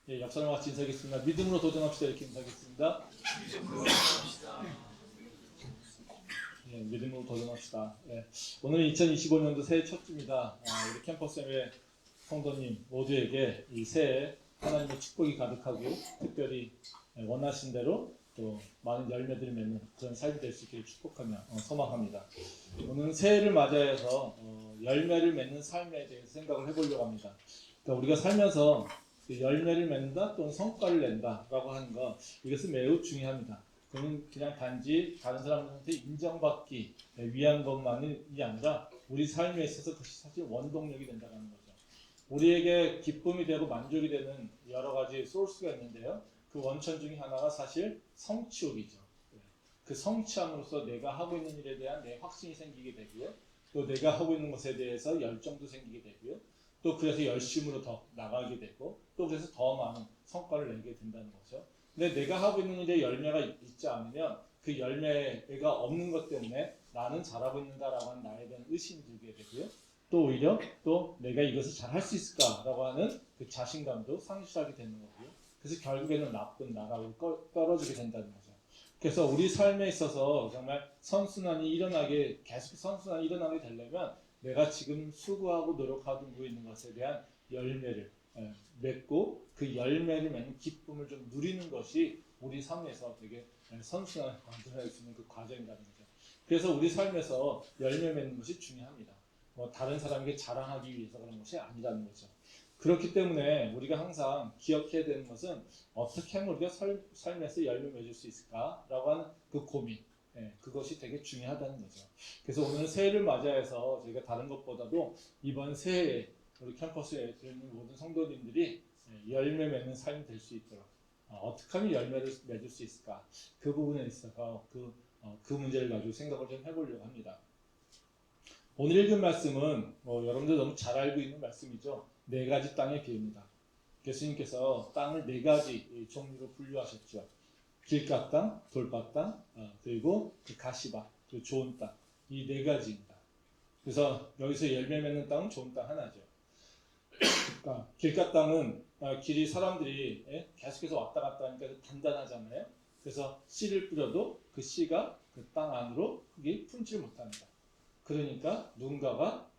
예, 역사를 같이 인사하겠습니다. 믿음으로 도전합시다. 이렇게 인사하겠습니다. 예, 믿음으로 도전합시다. 예, 오늘은 2025년도 새해 첫 주입니다. 우리 캠퍼스의 성도님 모두에게 이 새해 하나님의 축복이 가득하고 특별히 원하신 대로 또 많은 열매들을 맺는 그런 삶이 될 수 있기를 축복하며 소망합니다. 오늘은 새해를 맞이해서 열매를 맺는 삶에 대해서 생각을 해보려고 합니다. 그러니까 우리가 살면서 열매를 맺는다 또는 성과를 낸다라고 하는 것, 이것은 매우 중요합니다. 그는 그냥 단지 다른 사람들한테 인정받기 위한 것만이 아니라 우리 삶에 있어서 그것이 사실 원동력이 된다는 거죠. 우리에게 기쁨이 되고 만족이 되는 여러 가지 소스가 있는데요. 그 원천 중에 하나가 사실 성취욕이죠. 그 성취함으로써 내가 하고 있는 일에 대한 내 확신이 생기게 되고요. 또 내가 하고 있는 것에 대해서 열정도 생기게 되고요. 또 그래서 열심으로 더 나가게 되고 또 그래서 더 많은 성과를 내게 된다는 거죠. 근데 내가 하고 있는 일에 열매가 있지 않으면 그 열매가 없는 것 때문에 나는 잘하고 있는가라고 하는 나에 대한 의심이 들게 되고요. 또 오히려 또 내가 이것을 잘 할 수 있을까라고 하는 그 자신감도 상실하게 되는 거고요. 그래서 결국에는 나쁜 나라고 떨어지게 된다는 거죠. 그래서 우리 삶에 있어서 정말 선순환이 계속 선순환이 일어나게 되려면 내가 지금 수고하고 노력하고 있는 것에 대한 열매를 맺고 그 열매를 맺는 기쁨을 좀 누리는 것이 우리 삶에서 되게 선순환을 만들어낼 수 있는 그 과정이라는 거죠. 그래서 우리 삶에서 열매 맺는 것이 중요합니다. 다른 사람에게 자랑하기 위해서 그런 것이 아니라는 거죠. 그렇기 때문에 우리가 항상 기억해야 되는 것은 어떻게 하면 우리가 삶에서 열매 맺을 수 있을까라고 하는 그 고민, 그것이 되게 중요하다는 거죠. 그래서 오늘 새해를 맞이해서 저희가 다른 것보다도 이번 새해에 우리 캠퍼스에 있는 모든 성도님들이 열매 맺는 삶이 될 수 있도록 어떻게 하면 열매를 맺을 수 있을까, 그 부분에 있어서 그 문제를 가지고 생각을 좀 해보려고 합니다. 오늘 읽은 말씀은 여러분들 너무 잘 알고 있는 말씀이죠. 4가지 땅의 비유입니다. 예수님께서 땅을 4가지 종류로 분류하셨죠. 길가 땅, 돌밭 땅, 그리고 그 가시밭, 그리고 좋은 땅. 이 4가지입니다. 그래서 여기서 열매 맺는 땅은 좋은 땅 하나죠. 그러니까 길가 땅은 길이 사람들이 계속해서 왔다 갔다 하니까 단단하잖아요. 그래서 씨를 뿌려도 그 씨가 그 땅 안으로 크게 품질 못합니다. 그러니까 누군가가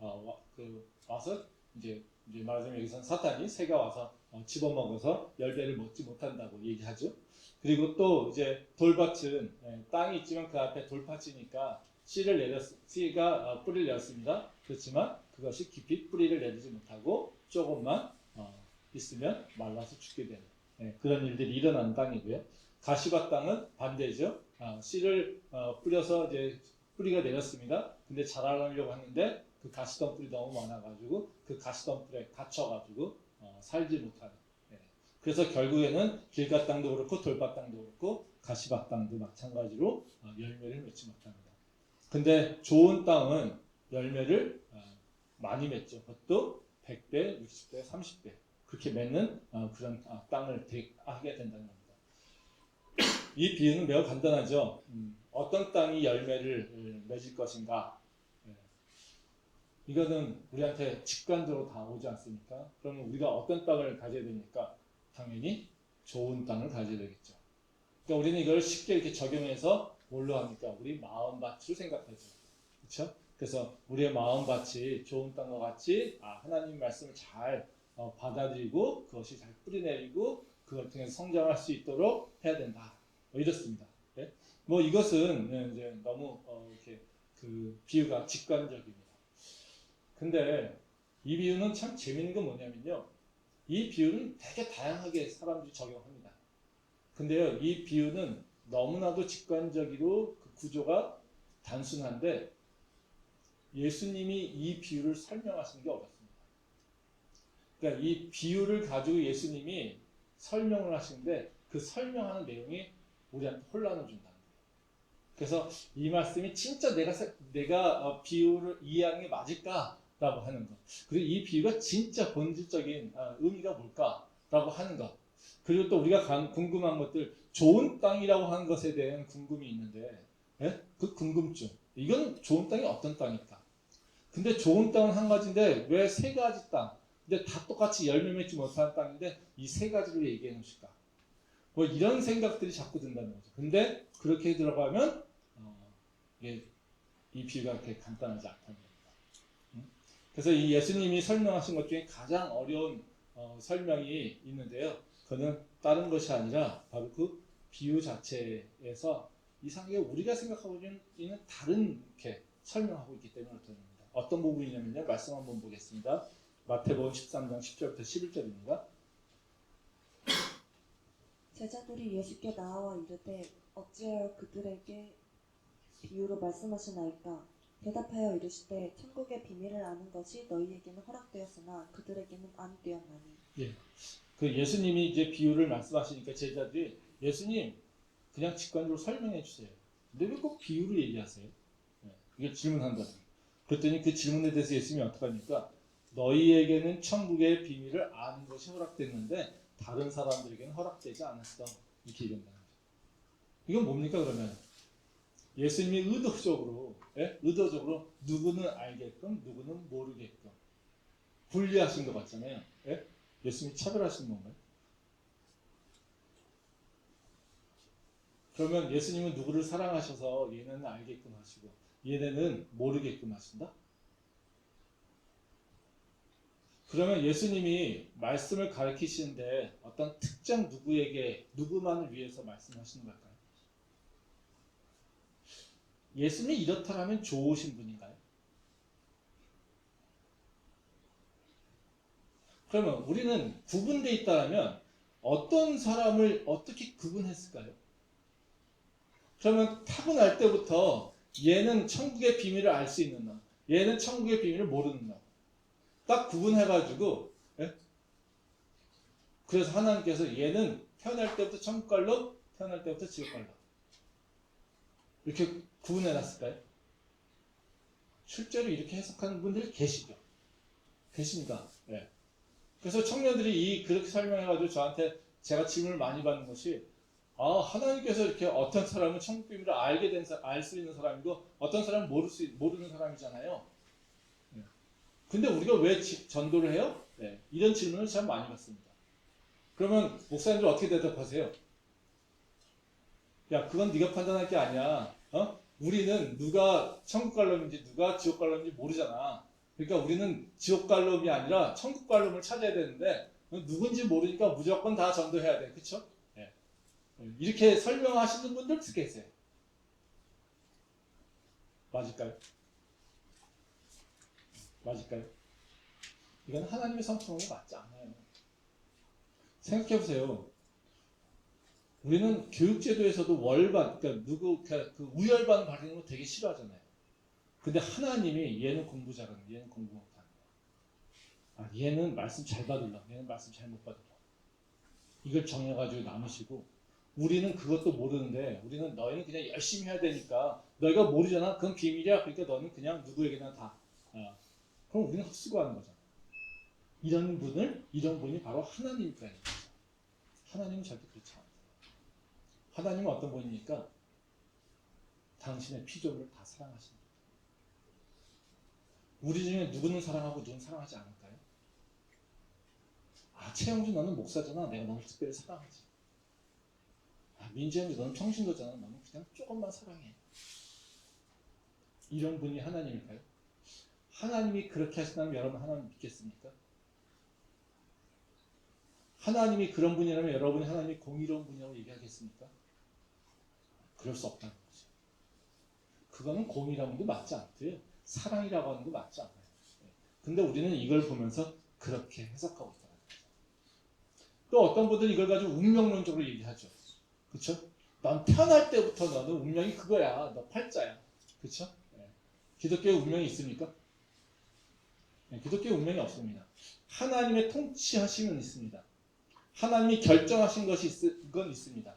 와서 이제 말하자면 여기서는 사탄이 새가 와서 집어먹어서 열매를 먹지 못한다고 얘기하죠. 그리고 또 이제 돌밭은 땅이 있지만 그 앞에 돌밭이니까 씨가 뿌리를 내렸습니다. 그렇지만 그것이 깊이 뿌리를 내리지 못하고 조금만 있으면 말라서 죽게 되는 그런 일들이 일어나는 땅이고요. 가시밭 땅은 반대죠. 씨를 뿌려서 이제 뿌리가 내렸습니다. 근데 자라려고 하는데 그 가시덤불이 너무 많아가지고 그 가시덤불에 갇혀가지고 살지 못하는. 그래서 결국에는 길가 땅도 그렇고 돌밭 땅도 그렇고 가시밭 땅도 마찬가지로 열매를 맺지 못합니다. 근데 좋은 땅은 열매를 많이 맺죠. 그것도 100배, 60배, 30배 그렇게 맺는 그런 땅을 하게 된다는 겁니다. 이 비유는 매우 간단하죠. 어떤 땅이 열매를 맺을 것인가. 이거는 우리한테 직관적으로 다 오지 않습니까? 그러면 우리가 어떤 땅을 가져야 됩니까? 당연히 좋은 땅을 가져야 되겠죠. 그러니까 우리는 이걸 쉽게 이렇게 적용해서 뭘로 합니까? 우리 마음밭으로 생각하죠. 그렇죠? 그래서 우리의 마음밭이 좋은 땅과 같이 하나님 말씀을 잘 받아들이고 그것이 잘 뿌리내리고 그걸 통해서 성장할 수 있도록 해야 된다. 이렇습니다. 네? 이것은 이제 너무 이렇게 그 비유가 직관적입니다. 근데 이 비유는 참 재밌는 건 뭐냐면요. 이 비유는 되게 다양하게 사람들이 적용합니다. 근데요, 이 비유는 너무나도 직관적이고 그 구조가 단순한데 예수님이 이 비유를 설명하시는 게 어렵습니다. 그러니까 이 비유를 가지고 예수님이 설명을 하시는데 그 설명하는 내용이 우리한테 혼란을 준다는 거예요. 그래서 이 말씀이 진짜 내가 비유를 이해하는 게 맞을까라고 하는 것. 그리고 이 비유가 진짜 본질적인 의미가 뭘까라고 하는 것. 그리고 또 우리가 궁금한 것들, 좋은 땅이라고 하는 것에 대한 궁금이 있는데, 그 궁금증. 이건 좋은 땅이 어떤 땅일까? 근데 좋은 땅은 한 가지인데 왜 3가지 땅? 근데 다 똑같이 열매 맺지 못하는 땅인데 이 세 가지를 얘기해 놓으실까? 뭐 이런 생각들이 자꾸 든다는 거죠. 근데 그렇게 들어가면 이게 이 비유가 그렇게 간단하지 않다는 겁니다. 그래서 이 예수님이 설명하신 것 중에 가장 어려운 설명이 있는데요. 그는 다른 것이 아니라 바로 그 비유 자체에서 이상하게 우리가 생각하고 있는 다른 이렇게 설명하고 있기 때문에 그렇습니다. 어떤 부분이냐면요. 말씀 한번 보겠습니다. 마태복음 13장 10절부터 11절입니다. 제자들이 예수께 나와 이르되 어찌하여 그들에게 비유로 말씀하시나이까? 대답하여 이르시되 천국의 비밀을 아는 것이 너희에게는 허락되었으나 그들에게는 안 되었나니. 예. 그 예수님이 이제 비유를 말씀하시니까 제자들이 예수님 그냥 직관적으로 설명해 주세요. 근데 왜 꼭 비유를 얘기하세요? 이걸 질문한다. 그랬더니 그 질문에 대해서 예수님이 어떻게 합니까? 너희에게는 천국의 비밀을 아는 것이 허락됐는데 다른 사람들에게는 허락되지 않았어. 이렇게 얘기한다는 거죠. 이건 뭡니까 그러면? 예수님이 의도적으로 누구는 알게끔 누구는 모르게끔 분리하신 것 같잖아요. 예? 예수님이 차별하신 건가요? 그러면 예수님은 누구를 사랑하셔서 얘네는 알게끔 하시고 얘네는 모르게끔 하신다? 그러면 예수님이 말씀을 가르치시는데 어떤 특정 누구에게 누구만을 위해서 말씀하시는 걸까요? 예수님이 이렇다라면 좋으신 분인가요? 그러면 우리는 구분되어 있다면 어떤 사람을 어떻게 구분했을까요? 그러면 타고날 때부터 얘는 천국의 비밀을 알 수 있는 놈, 얘는 천국의 비밀을 모르는 놈. 딱 구분해가지고, 예? 그래서 하나님께서 얘는 태어날 때부터 천국 갈 놈, 태어날 때부터 지옥 갈 놈. 이렇게 구분해놨을까요? 실제로 이렇게 해석하는 분들이 계시죠. 계십니다. 예. 그래서 청년들이 그렇게 설명해가지고 저한테 제가 질문을 많이 받는 것이 하나님께서 이렇게 어떤 사람은 천국 비밀을 알 수 있는 사람이고 어떤 사람은 모르는 사람이잖아요. 네. 근데 우리가 왜 전도를 해요? 네. 이런 질문을 참 많이 받습니다. 그러면 목사님들 어떻게 대답하세요? 야, 그건 네가 판단할 게 아니야. 우리는 누가 천국 갈 놈인지 누가 지옥 갈 놈인지 모르잖아. 그러니까 우리는 지옥 갈 놈이 아니라 천국 갈 놈을 찾아야 되는데 누군지 모르니까 무조건 다 전도해야 돼. 그렇죠? 네. 이렇게 설명하시는 분들 계세요. 맞을까요? 맞을까요? 이건 하나님의 성품하고 맞지 않아요. 생각해보세요. 우리는 교육제도에서도 월반, 그러니까 그 우열반 바르는 거 되게 싫어하잖아요. 근데 하나님이 얘는 공부 잘하는 거, 얘는 공부 못하는 거. 얘는 말씀 잘 받으려, 얘는 말씀 잘 못 받으려. 이걸 정해가지고 남으시고 우리는 그것도 모르는데 우리는 너희는 그냥 열심히 해야 되니까 너희가 모르잖아. 그건 비밀이야. 그러니까 너는 그냥 누구에게나 다. 그럼 우리는 헛수고하는 거잖아. 이런 분이 바로 하나님이니까. 하나님은 절대 그렇지 않아요. 하나님은 어떤 분입니까? 당신의 피조물을 다 사랑하십니다. 우리 중에 누구는 사랑하고 누구는 사랑하지 않을까요? 최영주 너는 목사잖아. 내가 너를 특별히 사랑하지. 민재영주 너는 평신도잖아. 너는 그냥 조금만 사랑해. 이런 분이 하나님일까요? 하나님이 그렇게 하신다면 여러분 하나님 믿겠습니까? 하나님이 그런 분이라면 여러분이 하나님이 공의로운 분이라고 얘기하겠습니까? 그럴 수 없다는 거죠. 그거는 공의라는 게 맞지 않고요. 사랑이라고 하는 게 맞지 않아요. 근데 우리는 이걸 보면서 그렇게 해석하고 있다는 거죠. 또 어떤 분들은 이걸 가지고 운명론적으로 얘기하죠. 그렇죠? 넌 태어날 때부터 너는 운명이 그거야. 너 팔자야. 그렇죠? 기독교에 운명이 있습니까? 기독교에 운명이 없습니다. 하나님의 통치하심은 있습니다. 하나님이 결정하신 것이 그건 있습니다.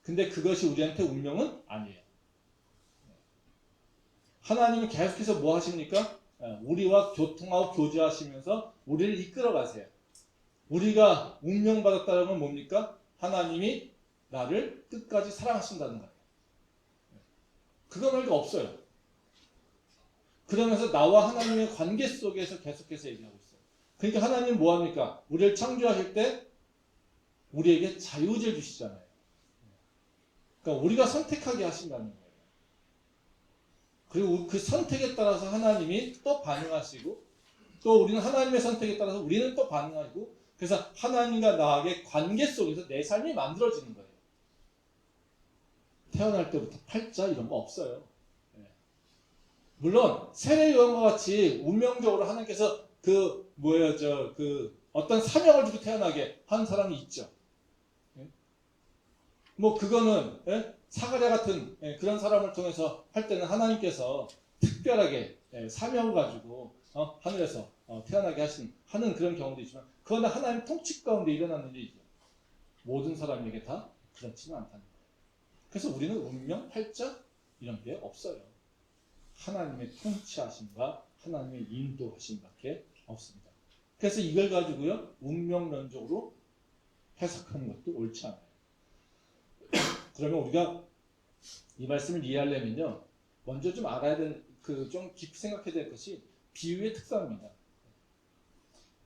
근데 그것이 우리한테 운명은 아니에요. 하나님이 계속해서 뭐 하십니까? 우리와 교통하고 교제하시면서 우리를 이끌어 가세요. 우리가 운명받았다는 건 뭡니까? 하나님이 나를 끝까지 사랑하신다는 거예요. 그거 말고 없어요. 그러면서 나와 하나님의 관계 속에서 계속해서 얘기하고 있어요. 그러니까 하나님 뭐 합니까? 우리를 창조하실 때 우리에게 자유의지를 주시잖아요. 그러니까 우리가 선택하게 하신다는 거예요. 그리고 그 선택에 따라서 하나님이 또 반응하시고 또 우리는 하나님의 선택에 따라서 우리는 또 반응하고 그래서 하나님과 나에게 관계 속에서 내 삶이 만들어지는 거예요. 태어날 때부터 팔자 이런 거 없어요. 물론 세례 요한과 같이 운명적으로 하나님께서 어떤 사명을 주고 태어나게 한 사람이 있죠. 뭐 그거는 사가랴 같은 그런 사람을 통해서 할 때는 하나님께서 특별하게 사명을 가지고 하늘에서 태어나게 하는 그런 경우도 있지만 그거는 하나님 통치 가운데 일어나는 일이죠. 모든 사람에게 다 그렇지는 않다는 거예요. 그래서 우리는 운명, 팔자 이런 게 없어요. 하나님의 통치하심과 하나님의 인도하심밖에 없습니다. 그래서 이걸 가지고요 운명론적으로 해석하는 것도 옳지 않아요. 그러면 우리가 이 말씀을 이해하려면요 먼저 좀 알아야 될 좀 깊이 생각해야 될 것이 비유의 특성입니다.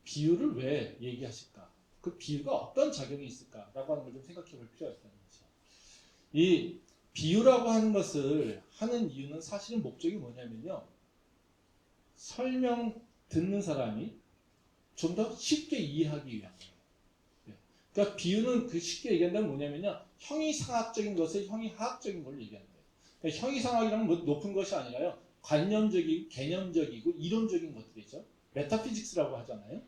비유를 왜 얘기하실까? 그 비유가 어떤 작용이 있을까라고 하는 걸 좀 생각해 볼 필요가 있다는 거죠. 이 비유라고 하는 것을 하는 이유는 사실은 목적이 뭐냐면요. 설명 듣는 사람이 좀 더 쉽게 이해하기 위한 거예요. 그러니까 비유는 쉽게 얘기한다면 뭐냐면요. 형이상학적인 것을 형이하학적인 걸 얘기하는 거예요. 그러니까 형이상학이라는 뭐 높은 것이 아니라요. 관념적이고 개념적이고 이론적인 것들이죠. 메타피직스라고 하잖아요.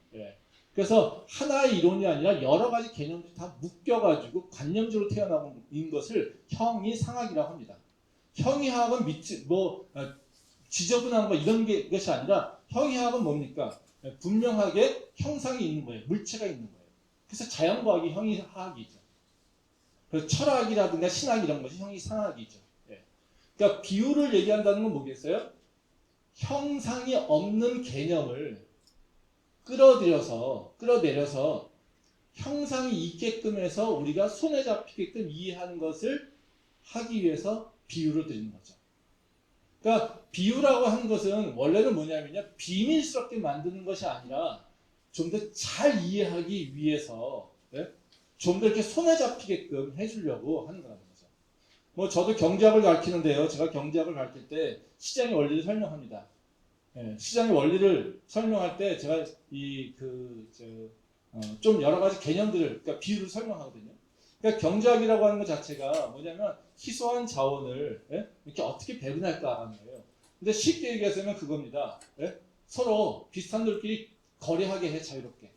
그래서 하나의 이론이 아니라 여러 가지 개념들이 다 묶여가지고 관념적으로 태어나고 있는 것을 형이상학이라고 합니다. 형이하학은 지저분한 거 이런 것이 아니라 형이하학은 뭡니까? 분명하게 형상이 있는 거예요. 물체가 있는 거예요. 그래서 자연과학이 형이하학이죠. 그래서 철학이라든가 신학 이런 것이 형이상학이죠. 그러니까 비유를 얘기한다는 건 뭐겠어요? 형상이 없는 개념을 끌어내려서 형상이 있게끔 해서 우리가 손에 잡히게끔 이해하는 것을 하기 위해서 비유를 드리는 거죠. 그러니까 비유라고 하는 것은 원래는 뭐냐면요. 비밀스럽게 만드는 것이 아니라 좀 더 잘 이해하기 위해서 좀 더 이렇게 손에 잡히게끔 해주려고 하는 거라는 거죠. 뭐 저도 경제학을 가르치는데요. 제가 경제학을 가르칠 때 시장의 원리를 설명합니다. 시장의 원리를 설명할 때 제가 좀 여러 가지 개념들을 그러니까 비유를 설명하거든요. 그러니까 경제학이라고 하는 것 자체가 뭐냐면 희소한 자원을 이렇게 어떻게 배분할까라는 거예요. 근데 쉽게 얘기하자면 그겁니다. 서로 비슷한 돌끼리 거래하게 해 자유롭게.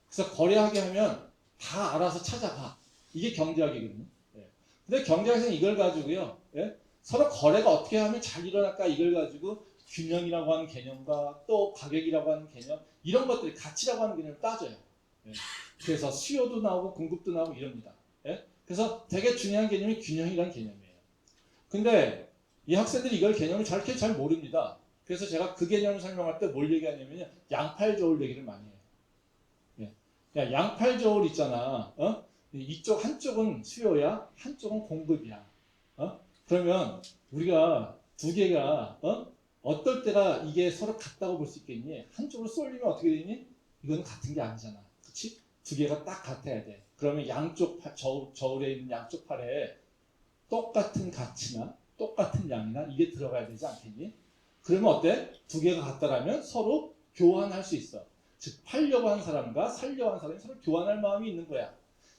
그래서 거래하게 하면 다 알아서 찾아가. 이게 경제학이거든요. 근데 경제학에서는 이걸 가지고요. 서로 거래가 어떻게 하면 잘 일어날까 이걸 가지고 균형이라고 하는 개념과 또 가격이라고 하는 개념 이런 것들이 가치라고 하는 개념을 따져요. 그래서 수요도 나오고 공급도 나오고 이럽니다. 그래서 되게 중요한 개념이 균형이라는 개념이에요. 근데 이 학생들이 이걸 개념을 그렇게 잘 모릅니다. 그래서 제가 그 개념을 설명할 때 뭘 얘기하냐면요. 양팔저울 얘기를 많이 해요. 야, 양팔저울 있잖아. 이쪽 한쪽은 수요야, 한쪽은 공급이야. 그러면 우리가 두 개가 어떨 때가 이게 서로 같다고 볼 수 있겠니? 한쪽으로 쏠리면 어떻게 되니? 이거는 같은 게 아니잖아. 그렇지? 두 개가 딱 같아야 돼. 그러면 양쪽 저울에 있는 양쪽 팔에 똑같은 가치나 똑같은 양이나 이게 들어가야 되지 않겠니? 그러면 어때? 두 개가 같다라면 서로 교환할 수 있어. 즉 팔려고 하는 사람과 살려고 하는 사람이 서로 교환할 마음이 있는 거야.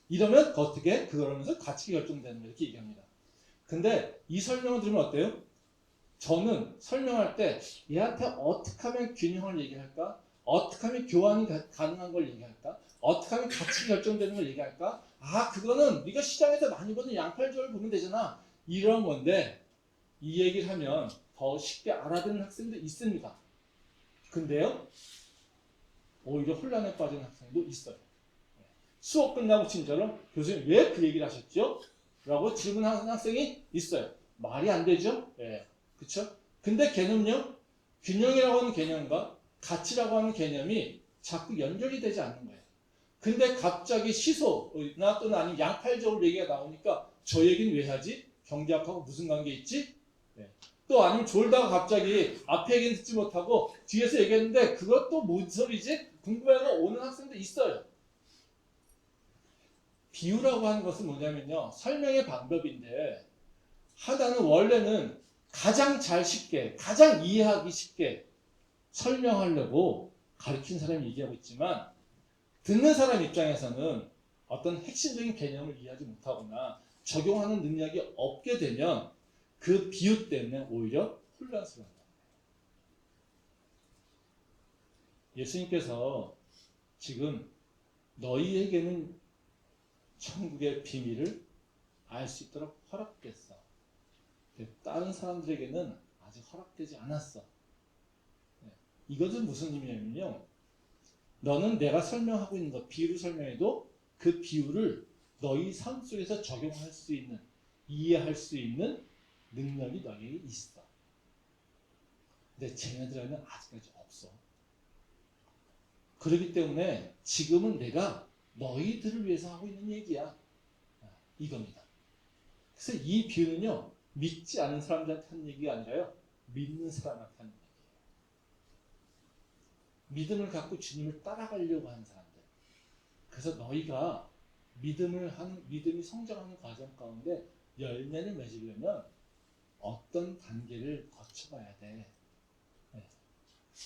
이러면 어떻게? 그러면서 가치가 결정되는 거 이렇게 얘기합니다. 근데 이 설명을 들으면 어때요? 저는 설명할 때 얘한테 어떻게 하면 균형을 얘기할까? 어떻게 하면 교환이 가능한 걸 얘기할까? 어떻게 하면 가치 결정되는 걸 얘기할까? 아 그거는 네가 시장에서 많이 보는 양팔저울 보면 되잖아. 이런 건데 이 얘기를 하면 더 쉽게 알아듣는 학생도 있습니다. 근데요 오히려 혼란에 빠진 학생도 있어요. 수업 끝나고 진짜로 교수님 왜 그 얘기를 하셨죠? 라고 질문하는 학생이 있어요. 말이 안 되죠? 그쵸? 근데 걔는요, 균형이라고 하는 개념과 가치라고 하는 개념이 자꾸 연결이 되지 않는 거예요. 근데 갑자기 시소나 또는 아니면 양팔저울 얘기가 나오니까 저 얘기는 왜 하지? 경제학하고 무슨 관계 있지? 또 아니면 졸다가 갑자기 앞에 얘기는 듣지 못하고 뒤에서 얘기했는데 그것도 뭔 소리지? 궁금해서 오는 학생도 있어요. 비유라고 하는 것은 뭐냐면요. 설명의 방법인데 하나는 원래는 가장 잘 쉽게, 가장 이해하기 쉽게 설명하려고 가르친 사람이 얘기하고 있지만 듣는 사람 입장에서는 어떤 핵심적인 개념을 이해하지 못하거나 적용하는 능력이 없게 되면 그 비유 때문에 오히려 혼란스러워요. 예수님께서 지금 너희에게는 천국의 비밀을 알 수 있도록 허락됐어. 다른 사람들에게는 아직 허락되지 않았어. 이것은 무슨 의미냐면요. 너는 내가 설명하고 있는 것, 비유를 설명해도 그 비유를 너희 삶 속에서 적용할 수 있는, 이해할 수 있는 능력이 너희에게 있어. 근데 쟤네들에게는 아직까지 없어. 그렇기 때문에 지금은 내가 너희들을 위해서 하고 있는 얘기야. 이겁니다. 그래서 이 비유는요, 믿지 않은 사람들한테 하는 얘기가 아니라요, 믿는 사람한테 하는 얘기예요. 믿음을 갖고 주님을 따라가려고 하는 사람들. 그래서 너희가 믿음이 성장하는 과정 가운데 열매를 맺으려면 어떤 단계를 거쳐가야 돼.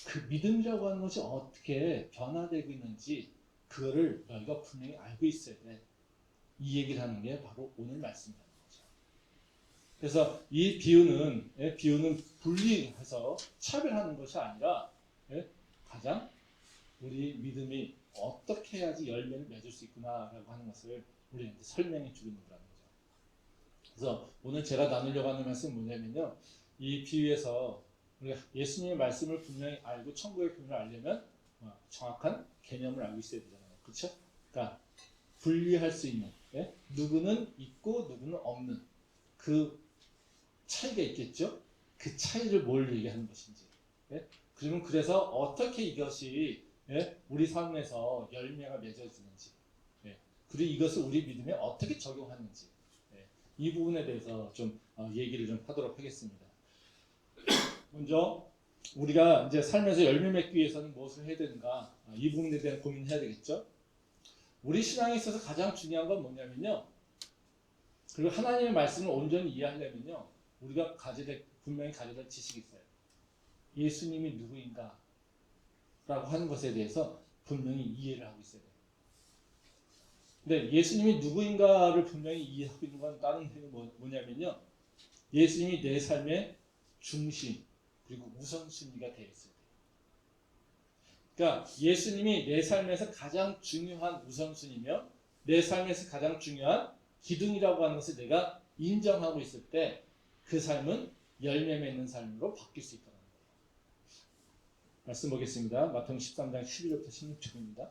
그 믿음이라고 하는 것이 어떻게 변화되고 있는지 그거를 너희가 분명히 알고 있어야 돼. 이 얘기를 하는 게 바로 오늘 말씀이라는 거죠. 그래서 이 비유는 분리해서 차별하는 것이 아니라 가장 우리 믿음이 어떻게 해야지 열매를 맺을 수 있구나라고 하는 것을 우리한테 설명해 주는 거라는 거죠. 그래서 오늘 제가 나누려고 하는 말씀은 뭐냐면요. 이 비유에서 우리가 예수님의 말씀을 분명히 알고 천국의 비밀을 알려면 정확한 개념을 알고 있어야 되잖아요. 그렇죠? 그러니까 분리할 수 있는, 누구는 있고 누구는 없는 그 차이가 있겠죠? 그 차이를 뭘 얘기하는 것인지. 그러면 그래서 어떻게 이것이 우리 삶에서 열매가 맺어지는지, 그리고 이것을 우리 믿음에 어떻게 적용하는지, 이 부분에 대해서 좀 얘기를 좀 하도록 하겠습니다. 먼저 우리가 이제 삶에서 열매 맺기 위해서는 무엇을 해야 되는가, 이 부분에 대한 고민을 해야 되겠죠. 우리 신앙에 있어서 가장 중요한 건 뭐냐면요. 그리고 하나님의 말씀을 온전히 이해하려면요, 우리가 분명히 가져야 될 지식이 있어요. 예수님이 누구인가 라고 하는 것에 대해서 분명히 이해를 하고 있어야 돼요. 근데 예수님이 누구인가를 분명히 이해하고 있는 건 다른 의미가 뭐냐면요. 예수님이 내 삶의 중심 그리고 우선순위가 되어 있어야 돼요. 그러니까 예수님이 내 삶에서 가장 중요한 우선순위며 내 삶에서 가장 중요한 기둥이라고 하는 것을 내가 인정하고 있을 때 그 삶은 열매 맺는 삶으로 바뀔 수 있다는 거예요. 말씀 보겠습니다. 마태복음 13장 11절부터 16절입니다.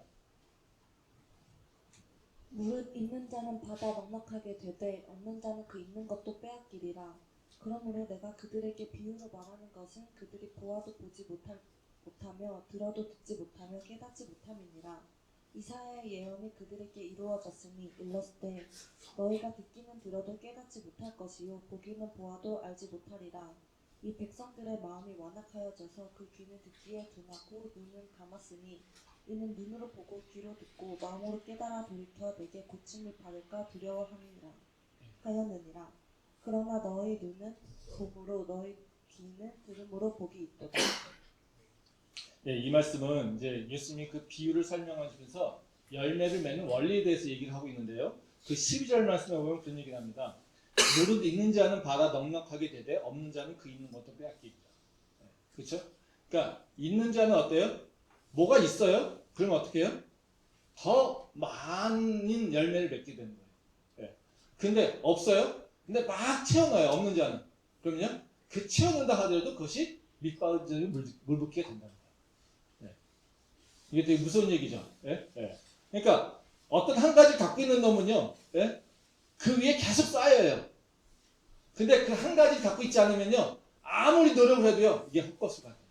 무릇 있는 자는 받아 넉넉하게 되되 없는 자는 그 있는 것도 빼앗기리라. 그러므로 내가 그들에게 비유로 말하는 것은 그들이 보아도 보지 못하며 들어도 듣지 못하며 깨닫지 못함이니라. 이사야의 예언이 그들에게 이루어졌으니 일렀을 너희가 듣기는 들어도 깨닫지 못할 것이요 보기는 보아도 알지 못하리라. 이 백성들의 마음이 완악하여져서 그 귀는 듣기에 둔하고 눈은 감았으니 이는 눈으로 보고 귀로 듣고 마음으로 깨달아 돌이켜 내게 고침을 받을까 두려워하느니라. 그러나 너희 눈은 봄으로 너희 귀는 들음으로 복이 있도다. 이 말씀은 이제 예수님이 그 비유를 설명하시면서 열매를 맺는 원리에 대해서 얘기를 하고 있는데요. 그 12절 말씀에 보면 그런 얘기를 합니다. 무릇 있는 자는 받아 넉넉하게 되되 없는 자는 그 있는 것도 빼앗기리라. 그렇죠? 그러니까 있는 자는 어때요? 뭐가 있어요? 그러면 어떻게 해요? 더 많은 열매를 맺게 되는 거예요. 근데 없어요? 근데 막 채워넣어요. 없는 자는. 그러면요? 그 채워넣는다 하더라도 그것이 밑바닥에 물붓기가 된다는 거예요. 이게 되게 무서운 얘기죠. 그러니까 어떤 한 가지 갖고 있는 놈은요, 그 위에 계속 쌓여요. 근데 그 한 가지 갖고 있지 않으면요, 아무리 노력을 해도요, 이게 헛것을 같아요.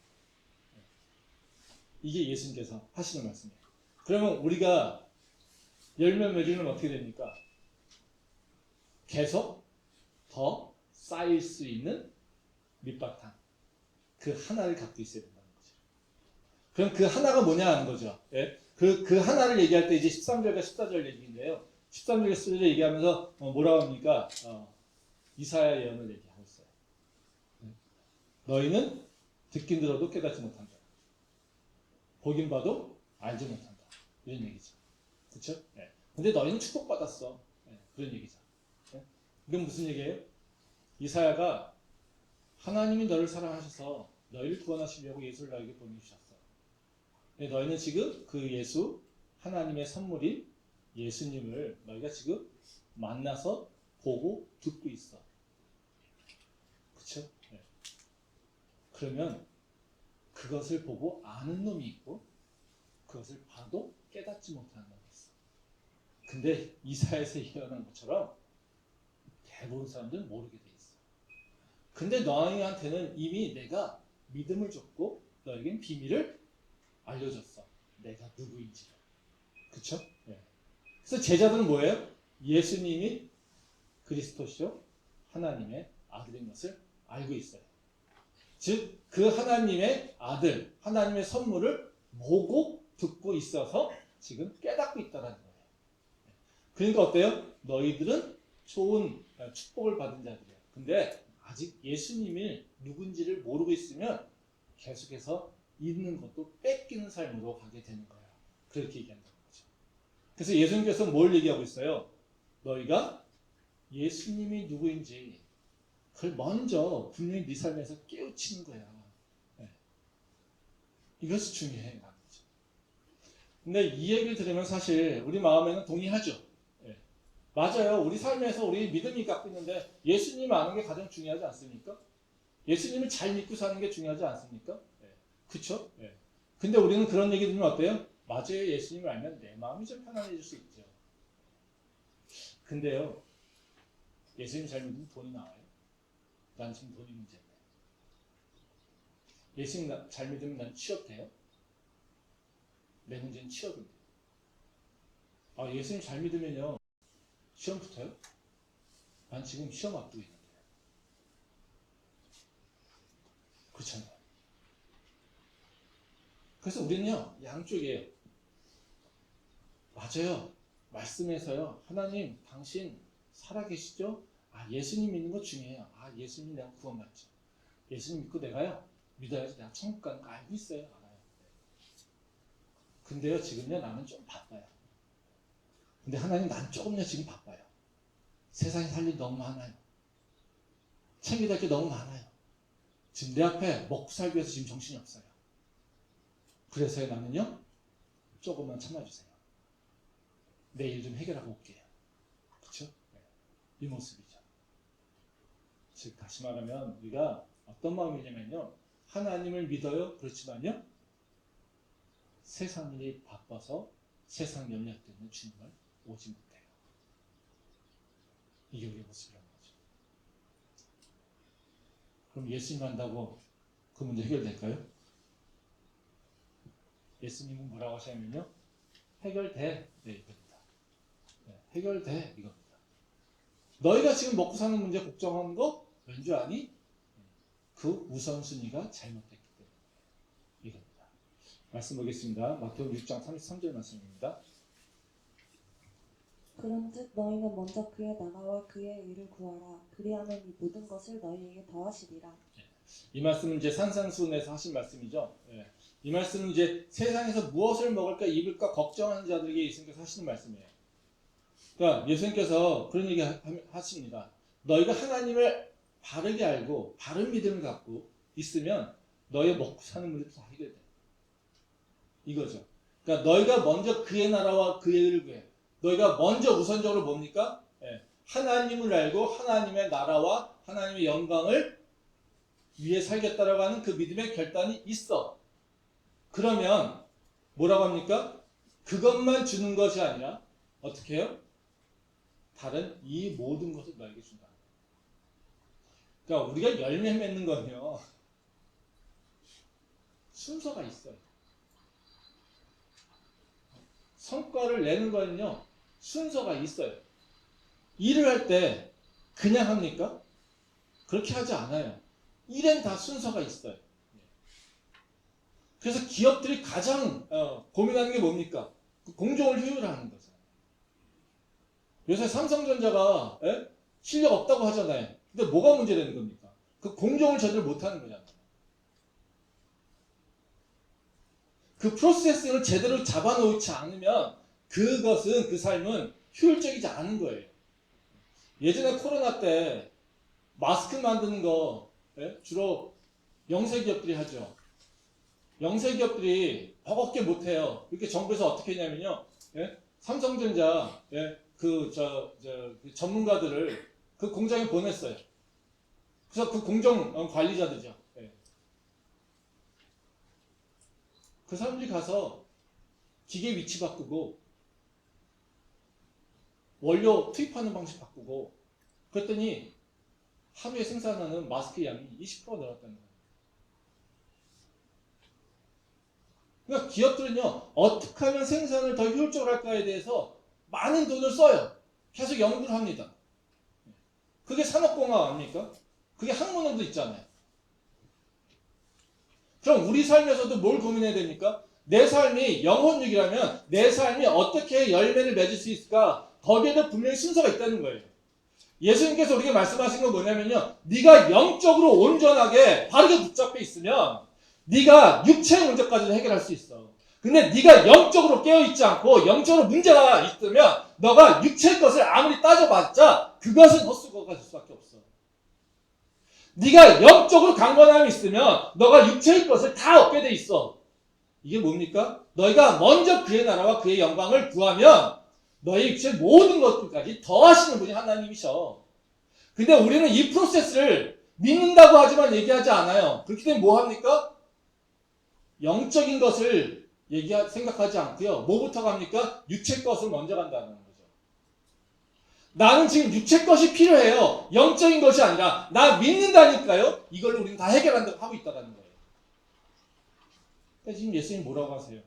이게 예수님께서 하시는 말씀이에요. 그러면 우리가 열매 맺으면 어떻게 됩니까? 계속 더 쌓일 수 있는 밑바탕, 그 하나를 갖고 있어야 된다는 거죠. 그럼 그 하나가 뭐냐 하는 거죠. 예? 그 하나를 얘기할 때 이제 13절과 14절 얘기인데요. 13절, 14절 얘기하면서 뭐라고 합니까? 이사야 예언을 얘기하고 있어요. 너희는 듣긴 들어도 깨닫지 못한다. 보긴 봐도 알지 못한다. 이런 얘기죠. 그렇죠? 예. 근데 너희는 축복받았어. 예. 그런 얘기죠. 예? 이건 무슨 얘기예요? 이사야가 하나님이 너를 사랑하셔서 너희를 구원하시려고 예수를 너에게 보내주셨어. 근데 너희는 지금 그 예수, 하나님의 선물인 예수님을 너희가 지금 만나서 보고 듣고 있어. 그렇죠? 네. 그러면 그것을 보고 아는 놈이 있고 그것을 봐도 깨닫지 못하는 놈이 있어. 근데 이사야에서 예언한 것처럼 대부분 사람들은 모르게 돼 있어. 근데 너희한테는 이미 내가 믿음을 줬고 너에겐 비밀을 알려줬어. 내가 누구인지. 그쵸? 네. 그래서 제자들은 뭐예요? 예수님이 그리스도시요 하나님의 아들인 것을 알고 있어요. 즉, 그 하나님의 아들, 하나님의 선물을 보고 듣고 있어서 지금 깨닫고 있다는 거예요. 그러니까 어때요? 너희들은 좋은 축복을 받은 자들이에요. 근데 아직 예수님이 누군지를 모르고 있으면 계속해서 있는 것도 뺏기는 삶으로 가게 되는 거예요. 그렇게 얘기한다는 거죠. 그래서 예수님께서 뭘 얘기하고 있어요? 너희가 예수님이 누구인지 그걸 먼저 분명히 네 삶에서 깨우치는 거야. 네. 이것이 중요해요. 근데 이 얘기를 들으면 사실 우리 마음에는 동의하죠. 네. 맞아요. 우리 삶에서 우리 믿음이 갖고 있는데 예수님 아는 게 가장 중요하지 않습니까? 예수님을 잘 믿고 사는 게 중요하지 않습니까? 네. 그쵸? 네. 근데 우리는 그런 얘기 들으면 어때요? 맞아요. 예수님을 알면 내 마음이 좀 편안해질 수 있죠. 근데요. 예수님 잘 믿으면 돈이 나와요. 난 지금 돈이 문제인데. 예수님 잘 믿으면 난 취업돼요? 내 문제는 취업인데. 예수님 잘 믿으면요. 시험 붙어요? 난 지금 시험 앞두고 있는데. 그렇잖아요. 그래서 우리는요. 양쪽이에요. 맞아요. 말씀에서요. 하나님 당신 살아계시죠? 예수님 믿는 거 중요해요. 예수님 내가 구원받죠. 예수님 믿고 내가요. 믿어야지 내가 천국 가는 거 알고 있어요. 알아요. 근데요. 지금요. 나는 좀 바빠요. 근데 하나님 난 조금요. 지금 바빠요. 세상에 살 일 너무 많아요. 챙겨야 될 게 너무 많아요. 지금 내 앞에 먹고 살기 위해서 지금 정신이 없어요. 그래서 나는요. 조금만 참아주세요. 내일 좀 해결하고 올게요. 그렇죠? 네. 이 모습이죠. 즉 다시 말하면 우리가 어떤 마음이냐면요. 하나님을 믿어요. 그렇지만요. 세상 일이 바빠서 세상 연락 때문에 주님을 오지 못해요. 이게 우리의 모습이라는 거죠. 그럼 예수님 한다고 그 문제 해결될까요? 예수님은 뭐라고 하시냐면요. 해결돼. 네, 이겁니다. 네, 해결돼. 이겁니다. 너희가 지금 먹고 사는 문제 걱정하는 거 왠지 아니? 그 우선순위가 잘못됐기 때문에 이겁니다. 말씀 보겠습니다. 마태복음 6장 33절 말씀입니다. 그런즉 너희는 먼저 그의 나라와 그의 의를 구하라. 그리하면 이 모든 것을 너희에게 더하시리라. 이 말씀은 이제 산상수훈에서 하신 말씀이죠. 예. 이 말씀은 이제 세상에서 무엇을 먹을까 입을까 걱정하는 자들에게 예수님께서 하시는 말씀이에요. 그러니까 예수님께서 그런 얘기 하십니다. 너희가 하나님을 바르게 알고 바른 믿음을 갖고 있으면 너희 먹고 사는 문제도 다 해결돼. 이거죠. 그러니까 너희가 먼저 그의 나라와 그의 의를 구해. 너희가 먼저 우선적으로 뭡니까? 하나님을 알고 하나님의 나라와 하나님의 영광을 위해 살겠다라고 하는 그 믿음의 결단이 있어. 그러면 뭐라고 합니까? 그것만 주는 것이 아니라 어떻게 해요? 다른 이 모든 것을 너에게 준다. 그러니까 우리가 열매 맺는 건요. 순서가 있어요. 성과를 내는 거는요. 순서가 있어요. 일을 할 때 그냥 합니까? 그렇게 하지 않아요. 일엔 다 순서가 있어요. 그래서 기업들이 가장 고민하는 게 뭡니까? 그 공정을 효율화하는 거잖아요. 요새 삼성전자가 실력 없다고 하잖아요. 근데 뭐가 문제되는 겁니까? 그 공정을 제대로 못하는 거잖아요. 그 프로세싱을 제대로 잡아놓지 않으면 그것은 그 삶은 효율적이지 않은 거예요. 예전에 코로나 때 마스크 만드는 거 주로 영세 기업들이 하죠. 영세 기업들이 버겁게 못해요. 이렇게 정부에서 어떻게 했냐면요. 삼성전자 그 전문가들을 그 공장에 보냈어요. 그래서 그 공정 관리자들이죠. 그 사람들이 가서 기계 위치 바꾸고 원료 투입하는 방식 바꾸고 그랬더니 하루에 생산하는 마스크 양이 20% 늘었다는 거예요. 그러니까 기업들은요, 어떻게 하면 생산을 더 효율적으로 할까에 대해서 많은 돈을 써요. 계속 연구를 합니다. 그게 산업공학 아닙니까? 그게 학문에도 있잖아요. 그럼 우리 삶에서도 뭘 고민해야 됩니까? 내 삶이 영혼육이라면 내 삶이 어떻게 열매를 맺을 수 있을까? 거기에도 분명히 순서가 있다는 거예요. 예수님께서 우리에게 말씀하신 건 뭐냐면요. 네가 영적으로 온전하게 바르게 붙잡혀 있으면 네가 육체의 문제까지도 해결할 수 있어. 근데 네가 영적으로 깨어있지 않고 영적으로 문제가 있으면 너가 육체의 것을 아무리 따져봤자 그것은 헛수고가 될 수밖에 없어. 네가 영적으로 강건함이 있으면 너가 육체의 것을 다 얻게 돼 있어. 이게 뭡니까? 너희가 먼저 그의 나라와 그의 영광을 구하면 너희 육체의 모든 것들까지 더하시는 분이 하나님이셔. 근데 우리는 이 프로세스를 믿는다고 하지만 얘기하지 않아요. 그렇기 때문에 뭐 합니까? 영적인 것을 생각하지 않고요. 뭐부터 갑니까? 육체 것을 먼저 간다는 거죠. 나는 지금 육체 것이 필요해요. 영적인 것이 아니라 나 믿는다니까요. 이걸로 우리는 다 해결한다고 하고 있다는 거예요. 그러니까 지금 예수님 뭐라고 하세요?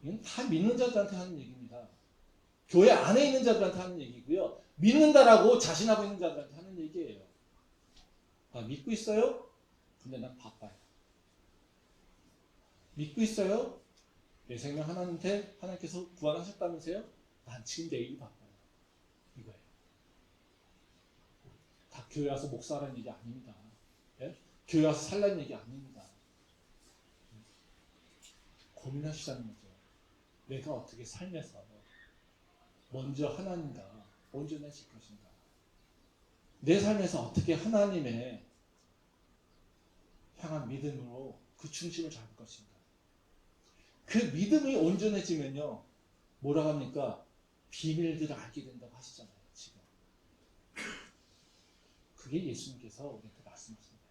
이건 다 믿는 자들한테 하는 얘기입니다. 교회 안에 있는 자들한테 하는 얘기고요. 믿는다라고 자신하고 있는 자들한테 하는 얘기예요. 나 믿고 있어요? 근데 난 바빠요. 믿고 있어요? 내 생명 하나님께서 구원하셨다면서요? 난 지금 내일이 바빠요. 이거예요. 다 교회 와서 목사라는 얘기 아닙니다. 교회 와서 살라는 얘기 아닙니다. 고민하시자는 거죠. 내가 어떻게 삶에서 먼저 하나님과 온전해질 것인가? 내 삶에서 어떻게 하나님의 향한 믿음으로 그 중심을 잡을 것인가? 그 믿음이 온전해지면요, 뭐라고 합니까? 비밀들을 알게 된다고 하시잖아요, 지금. 그게 예수님께서 우리한테 말씀하신 거예요.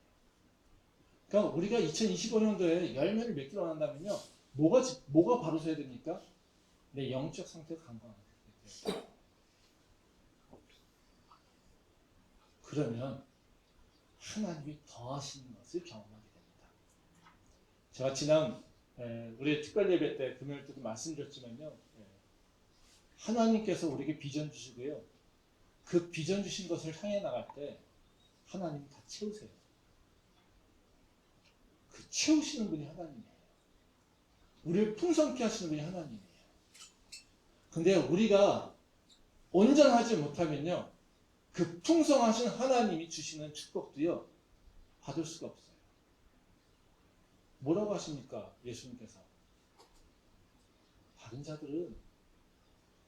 그러니까 우리가 2025년도에 열매를 맺기로 한다면요, 뭐가 바로 서야 됩니까? 내 영적 상태가 강건하게 돼요. 그러면 하나님이 더하시는 것을 경험하게 됩니다. 제가 지난 우리 특별 예배 때 금요일 때도 말씀드렸지만요, 하나님께서 우리에게 비전 주시고요, 그 비전 주신 것을 향해 나갈 때 하나님이 다 채우세요. 그 채우시는 분이 하나님이에요. 우리를 풍성케 하시는 분이 하나님이에요. 근데 우리가 온전하지 못하면요, 그 풍성하신 하나님이 주시는 축복도요, 받을 수가 없어요. 뭐라고 하십니까? 예수님께서. 다른 자들은,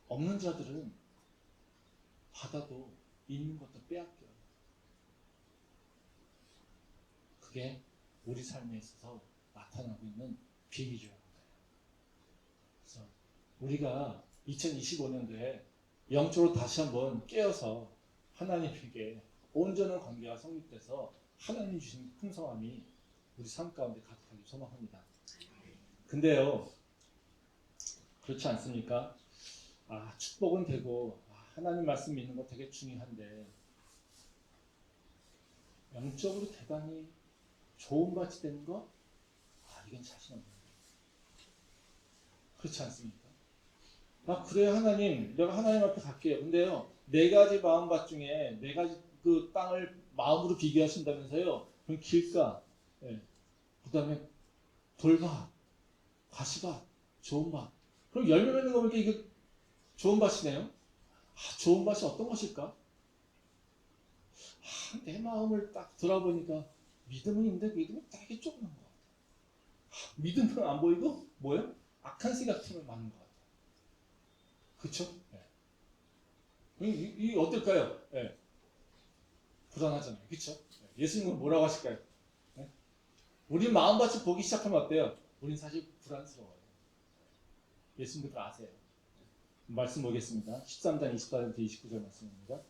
없는 자들은 받아도 있는 것도 빼앗겨요. 그게 우리 삶에 있어서 나타나고 있는 비밀이라는 거예요. 그래서 우리가 2025년도에 영적으로 다시 한번 깨어서 하나님에게 온전한 관계가 성립돼서 하나님 주신 풍성함이 우리 삶 가운데 가득하기 소망합니다. 근데요, 그렇지 않습니까? 축복은 되고 하나님 말씀 믿는 거 되게 중요한데 영적으로 대단히 좋은 같이 되는 거? 이건 자신 없는 거예요. 그렇지 않습니까? 그래요, 하나님. 내가 하나님 앞에 갈게요. 근데요, 4가지 마음밭 중에 4가지 그 땅을 마음으로 비교하신다면서요? 그럼 길가, 그 다음에 돌밭, 가시밭, 좋은 밭. 그럼 열매 맺는 거 보니까 이게 좋은 밭이네요. 좋은 밭이 어떤 것일까? 내 마음을 딱 돌아보니까 믿음은 있는데 믿음은 되게 조그만 것 같아. 믿음은 안 보이고 뭐예요? 악한 생각처럼 많은 것 같아. 그쵸? 네. 이 어떨까요? 네. 불안하잖아요. 그쵸? 예수님은 뭐라고 하실까요? 네? 우리 마음밭을 보기 시작하면 어때요? 우린 사실 불안스러워요. 예수님도 아세요. 말씀 보겠습니다. 13장 24절부터 29절 말씀입니다.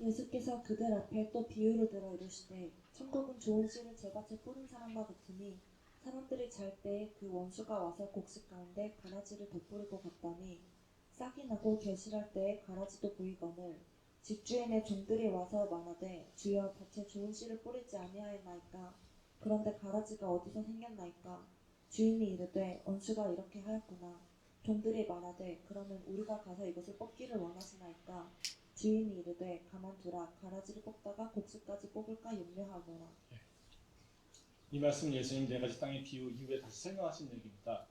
예수께서 그들 앞에 또 비유를 들어 이르시되 천국은 좋은 씨를 제밭에 뿌린 사람과 같으니 사람들이 잘 때에 그 원수가 와서 곡식 가운데 가라지를 덧뿌리고 갔더니 싹이 나고 결실할 때에 가라지도 보이거늘 집주인의 종들이 와서 말하되 주여 밭에 좋은 씨를 뿌리지 아니하였나이까 그런데 가라지가 어디서 생겼나이까 주인이 이르되 원수가 이렇게 하였구나 종들이 말하되 그러면 우리가 가서 이것을 뽑기를 원하시나이까 주인이 이르되 가만두라 가라지를 뽑다가 곡식까지 뽑을까 염려하노라. 이 말씀은 예수님 네 가지 땅의 비유 이후에 다시 설명하신 얘기입니다.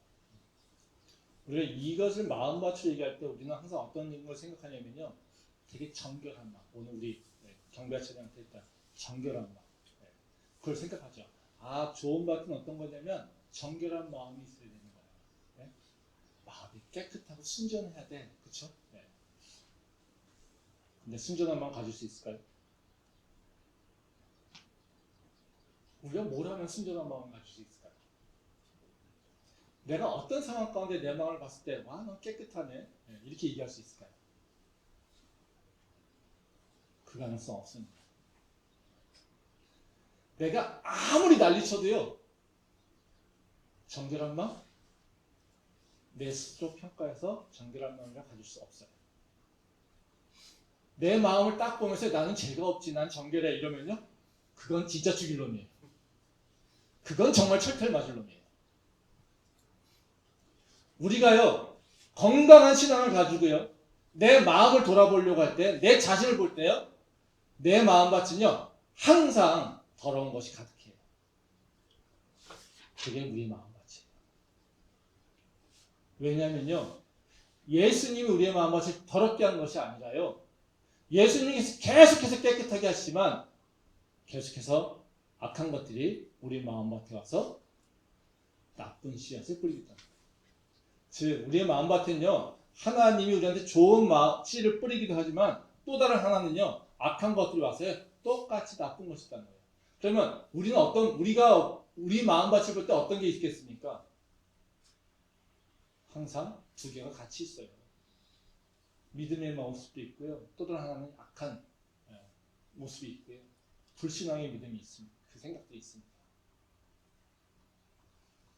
우리가 이것을 마음밭으로 얘기할 때 우리는 항상 어떤 걸 생각하냐면요. 되게 정결한 마음. 오늘 우리 경배하차장한테 일단 정결한 마음. 그걸 생각하죠. 좋은 밭은 어떤 거냐면 정결한 마음이 있어야 되는 거예요. 마음이 깨끗하고 순전해야 돼. 그렇죠? 근데 순전한 마음 가질 수 있을까요? 우리가 뭘 하면 순전한 마음을 가질 수 있을까요? 내가 어떤 상황 가운데 내 마음을 봤을 때 와, 너 깨끗하네. 이렇게 얘기할 수 있을까요? 그 가능성 없습니다. 내가 아무리 난리쳐도요. 정결한 마음? 내 스스로 평가해서 정결한 마음을 가질 수 없어요. 내 마음을 딱 보면서 나는 죄가 없지, 난 정결해 이러면요. 그건 진짜 죽일 놈이에요. 그건 정말 철퇴를 맞을 놈이에요. 우리가요. 건강한 신앙을 가지고요. 내 마음을 돌아보려고 할 때, 내 자신을 볼 때요. 내 마음밭은요. 항상 더러운 것이 가득해요. 그게 우리 마음밭이에요. 왜냐하면요. 예수님이 우리의 마음밭을 더럽게 하는 것이 아니라요. 예수님이 계속해서 깨끗하게 하시지만 계속해서 악한 것들이 우리 마음밭에 와서 나쁜 씨앗을 뿌리기 때문에. 즉 우리의 마음밭은요. 하나님이 우리한테 좋은 씨를 뿌리기도 하지만 또 다른 하나는요. 악한 것들이 와서 똑같이 나쁜 것이 있다는 거예요. 그러면 우리는 우리가 우리 마음밭을 볼 때 어떤 게 있겠습니까? 항상 두 개가 같이 있어요. 믿음의 모습도 있고요. 또 다른 하나는 악한 모습이 있고요. 불신앙의 믿음이 있습니다. 그 생각도 있습니다.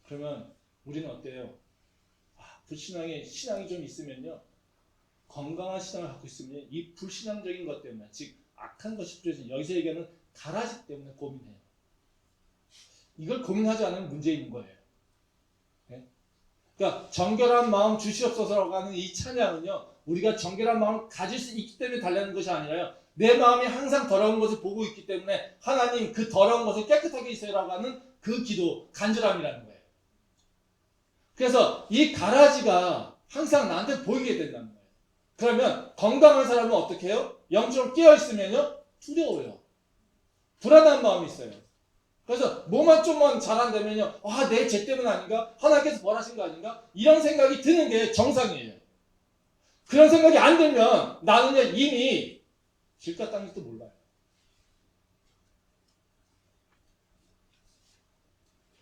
그러면 우리는 어때요? 불신앙의 신앙이 좀 있으면요. 건강한 신앙을 갖고 있으면 이 불신앙적인 것 때문에 즉 악한 것이 뿌려진 여기서 얘기하는 가라지 때문에 고민해요. 이걸 고민하지 않으면 문제 있는 거예요. 그러니까 정결한 마음 주시옵소서라고 하는 이 찬양은요. 우리가 정결한 마음을 가질 수 있기 때문에 달라는 것이 아니라요. 내 마음이 항상 더러운 것을 보고 있기 때문에 하나님 그 더러운 것을 깨끗하게 있어라고 하는 그 기도, 간절함이라는 거예요. 그래서 이 가라지가 항상 나한테 보이게 된다는 거예요. 그러면 건강한 사람은 어떻게 해요? 영적으로 깨어있으면요. 두려워요. 불안한 마음이 있어요. 그래서 뭐만 좀만 잘한다면요. 내 죄 때문 아닌가? 하나님께서 벌하신 거 아닌가? 이런 생각이 드는 게 정상이에요. 그런 생각이 안 들면 나는요 이미 길가 땅일지도 몰라요.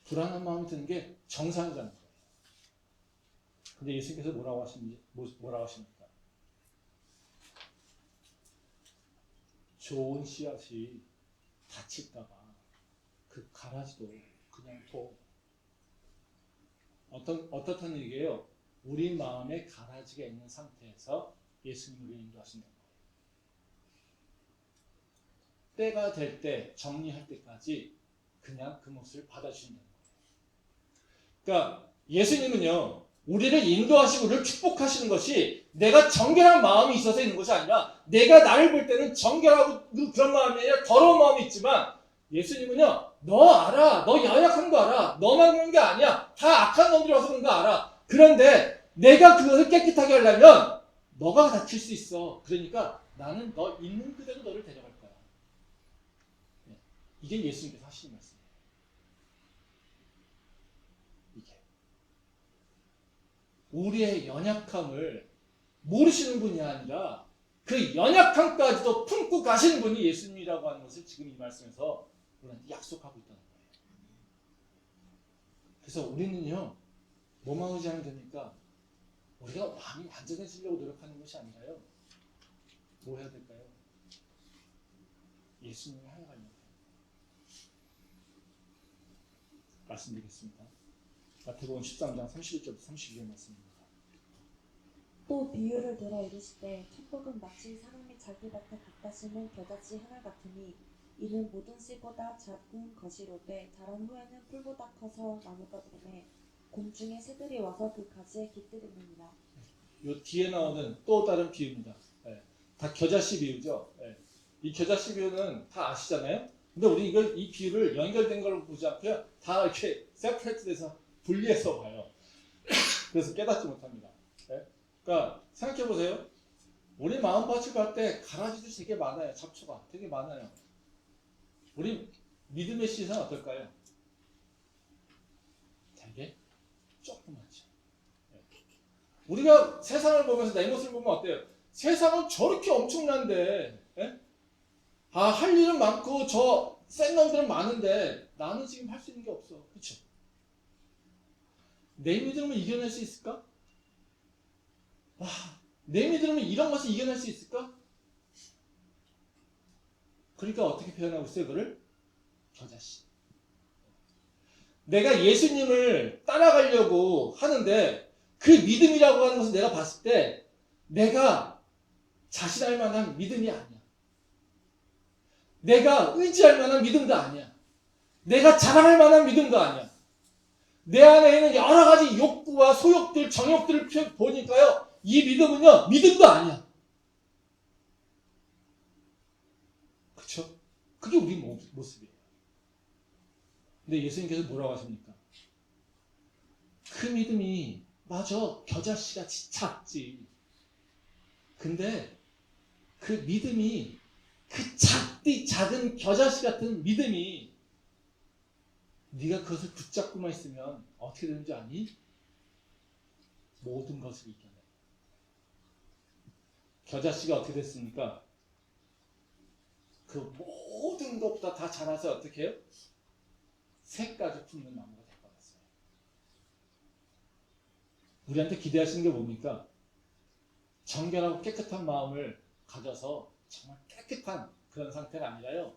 불안한 마음이 드는 게 정상이라는 거예요. 근데 예수님께서 뭐라고 하십니까? 좋은 씨앗이 다칠까봐 그 가라지도 그냥 어떻다는 얘기예요? 우리 마음에 가라지가 있는 상태에서 예수님을 인도하신다는 거예요. 때가 될 때 정리할 때까지 그냥 그 몫을 받아주신다는 거예요. 그러니까 예수님은요. 우리를 인도하시고 우리를 축복하시는 것이 내가 정결한 마음이 있어서 있는 것이 아니라 내가 나를 볼 때는 정결하고 그런 마음이 아니라 더러운 마음이 있지만 예수님은요, 너 알아. 너 연약한 거 알아. 너만 그런 게 아니야. 다 악한 놈들이 와서 그런 거 알아. 그런데 내가 그것을 깨끗하게 하려면 너가 다칠 수 있어. 그러니까 나는 너 있는 그대로 너를 데려갈 거야. 네. 이게 예수님께서 하시는 말씀이에요. 이게. 우리의 연약함을 모르시는 분이 아니라 그 연약함까지도 품고 가시는 분이 예수님이라고 하는 것을 지금 이 말씀에서 우리한테 약속하고 있다는 거예요. 그래서 우리는요, 뭐만 의지하면 됩니까? 우리가 마음이 완전해지려고 노력하는 것이 아니라요. 뭐 해야 될까요? 예수님을 향해 가려고 해요. 말씀드리겠습니다. 마태복음 13장 31절부터 32절 말씀입니다. 또 비유를 들어 이르시되 천국은 마치 사람이 자기 밭에 갖다 심은 겨자씨 하나 같으니 이는 모든 씨보다 작은 것이로되 자란 후에는 풀보다 커서 나무가 되매 곤충의 새들이 와서 그 가지에 깃들이느니라. 요 뒤에 나오는 또 다른 비유입니다. 예, 다 겨자씨 비유죠. 예, 이 겨자씨 비유는 다 아시잖아요. 근데 우리 이 비유를 연결된 걸 보지 않고요, 다 이렇게 세퍼레이트돼서 분리해서 봐요. 그래서 깨닫지 못합니다. 예? 그러니까 생각해 보세요. 우리 마음밭을 갈 때 가라지도 되게 많아요. 잡초가 되게 많아요. 우리 믿음의 씨는 어떨까요? 되게 조그맣죠. 우리가 세상을 보면서 내 모습을 보면 어때요? 세상은 저렇게 엄청난데, 예? 할 일은 많고 센 놈들은 많은데 나는 지금 할 수 있는 게 없어. 그렇죠? 내 믿음을 이겨낼 수 있을까? 내 믿음을 이런 것을 이겨낼 수 있을까? 그러니까 어떻게 표현하고 있어요? 그를? 겨자씨. 내가 예수님을 따라가려고 하는데 그 믿음이라고 하는 것을 내가 봤을 때 내가 자신할 만한 믿음이 아니야. 내가 의지할 만한 믿음도 아니야. 내가 자랑할 만한 믿음도 아니야. 내 안에 있는 여러 가지 욕구와 소욕들, 정욕들을 보니까요, 이 믿음은요, 믿음도 아니야. 그렇죠? 그게 우리 모습이에요. 근데 예수님께서 뭐라고 하십니까? 그 믿음이 맞아, 겨자씨같이 작지. 근데 그 믿음이, 그 작은 겨자씨 같은 믿음이 네가 그것을 붙잡고만 있으면 어떻게 되는지 아니? 모든 것을 이겨내. 겨자씨가 어떻게 됐습니까? 그 모든 것보다 다 자라서 어떻게 해요? 새까지 품는 나무가 되어버렸어요. 우리한테 기대하시는 게 뭡니까? 정결하고 깨끗한 마음을 가져서 정말 깨끗한 그런 상태가 아니라요,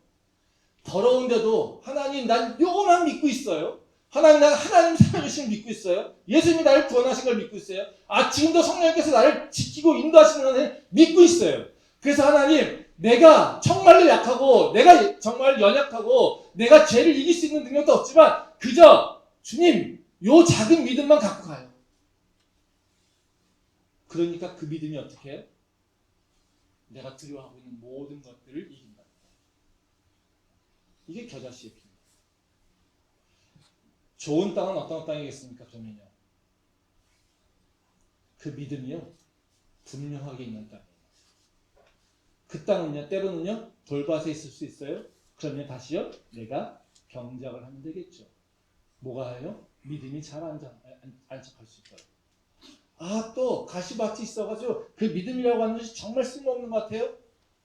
더러운데도 하나님 난 요거만 믿고 있어요. 하나님 난 하나님 살아계신 걸 믿고 있어요. 예수님이 나를 구원하신 걸 믿고 있어요. 지금도 성령께서 나를 지키고 인도하시는 것을 믿고 있어요. 그래서 하나님, 내가 정말로 약하고 내가 정말 연약하고 내가 죄를 이길 수 있는 능력도 없지만 그저 주님 요 작은 믿음만 갖고 가요. 그러니까 그 믿음이 어떻게 해요? 내가 두려워하고 있는 모든 것들을 이긴다. 이게 겨자씨의 비유. 좋은 땅은 어떤 땅이겠습니까? 그러면요, 그 믿음이요, 분명하게 있는 땅이에요. 그 땅은요, 때로는요, 돌밭에 있을 수 있어요. 그러면 다시요, 내가 경작을 하면 되겠죠. 뭐가 해요? 믿음이 잘 안착할 수 있어요. 또 가시밭이 있어가지고 그 믿음이라고 하는 것이 정말 쓸모없는 것 같아요.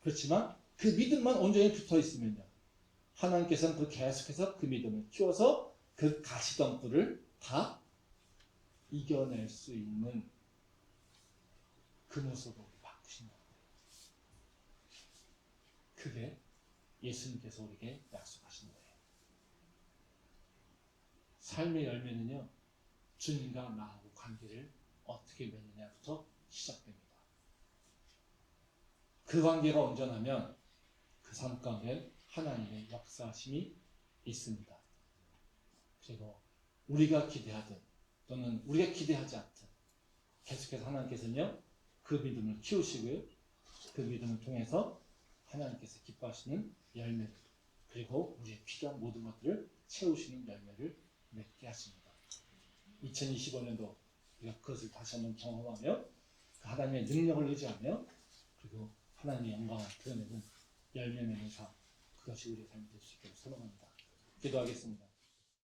그렇지만 그 믿음만 온전히 붙어 있으면요, 하나님께서는 계속해서 그 믿음을 키워서 그 가시덩굴을 다 이겨낼 수 있는 그 모습으로 바꾸신 거예요. 그게 예수님께서 우리에게 약속하신 거예요. 삶의 열매는요, 주님과 나하고 관계를 어떻게 맺느냐부터 시작됩니다. 그 관계가 온전하면 그 삶 가운데 하나님의 역사하심이 있습니다. 그리고 우리가 기대하든 또는 우리가 기대하지 않든 계속해서 하나님께서는요, 그 믿음을 키우시고요, 그 믿음을 통해서 하나님께서 기뻐하시는 열매를, 그리고 우리의 필요한 모든 것들을 채우시는 열매를 맺게 하십니다. 2025년도 우리가 그것을 다시 한번 경험하며 그 하나님의 능력을 의지하며 그리고 하나님의 영광을 드러내는 열매 맺는 삶, 그것이 우리의 삶이 될 수 있도록 소망합니다. 기도하겠습니다.